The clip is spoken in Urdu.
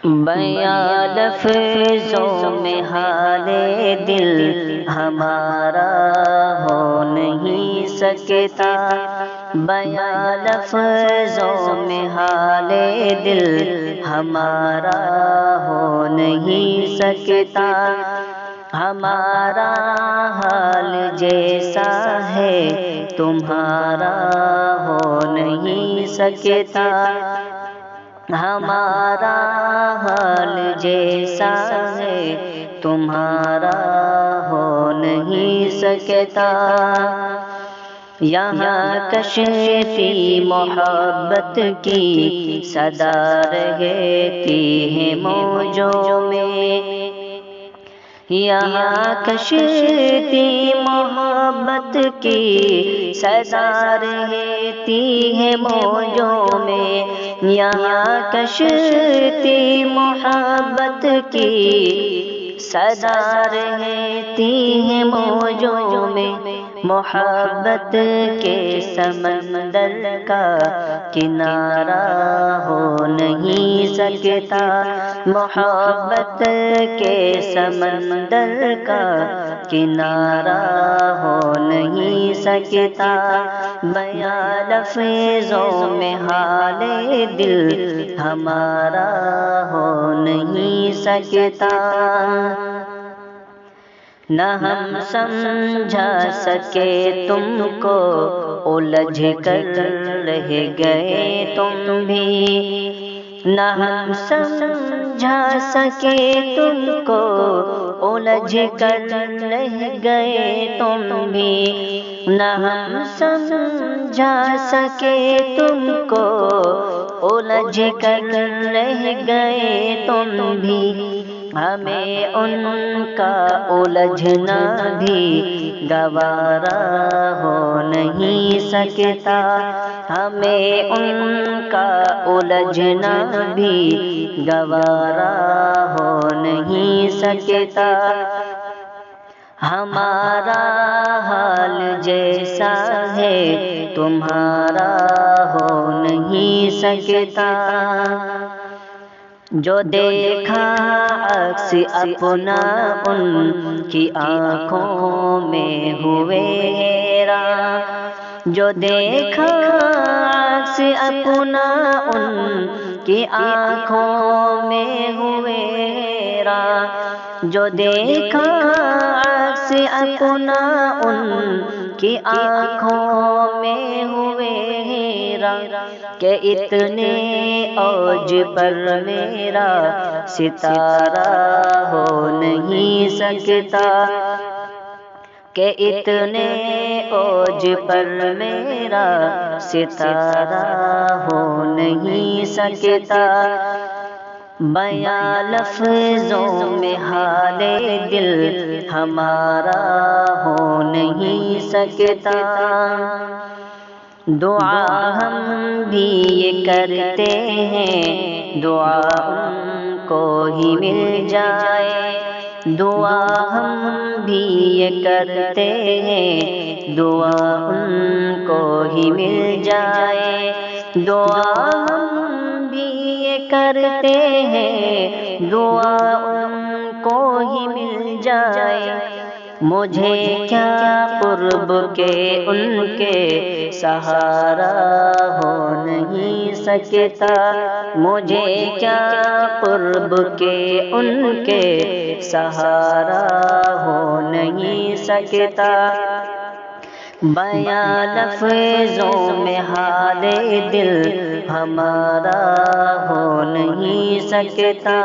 بیاں لفظوں میں حال دل ہمارا ہو نہیں سکتا، بیاں لفظوں میں حال دل ہمارا ہو نہیں سکتا، ہمارا حال جیسا ہے تمہارا ہو نہیں سکتا، ہمارا حال جیسا ہے تمہارا ہو نہیں سکتا۔ یہاں کشفی محبت کی صدا رہتی ہے موجوں میں، یہاں کشتی محبت کی صدا رہتی ہے موجوں میں، یہاں کشتی محبت کی صدا رہتی ہے موجوں میں، محبت کے سمندر کا کنارہ ہو نہیں سکتا، محبت کے سمندر کا کنارہ ہو نہیں سکتا، بیاں لفظوں میں حال دل ہمارا ہو نہیں سکتا، نہ ہم سمجھا سکے تم کو الجھ کر رہ گئے تم بھی، نہ ہم سمجھا سکے تم کو الجھ کر رہ گئے تم بھی، نہ ہم سمجھا سکے تم کو الجھ کر رہ گئے تم بھی، ہمیں ان کا الجھنا بھی گوارا ہو نہیں سکتا، ہمیں ان کا الجھنا بھی گوارا ہو نہیں سکتا، ہمارا حال جیسا ہے تمہارا ہو نہیں سکتا، جو دیکھا عکس اپنا ان کی آنکھوں میں ہوئے حیران، جو دیکھا عکس اپنا ان کی آنکھوں میں ہوئے حیران، جو دیکھا عکس اپنا ان کی آنکھوں میں ہوئے حیران، کہ اتنے اوج پر میرا ستارہ ہو نہیں سکتا، کہ اتنے اوج پر میرا ستارہ ہو نہیں سکتا، بیاں لفظوں میں حال دل ہمارا ہو نہیں سکتا، دعا ہم بھی یہ کرتے ہیں دعا ان کو ہی مل جائے، دعا ہم بھی یہ کرتے ہیں دعا ان کو ہی مل جائے، دعا ہم بھی یہ کرتے ہیں دعا ان کو ہی مل جائے، مجھے کیا قرب کے ان کے سہارا ہو نہیں سکتا، مجھے کیا قرب کے ان کے سہارا ہو نہیں سکتا، بیاں لفظوں میں حال دل ہمارا ہو نہیں سکتا۔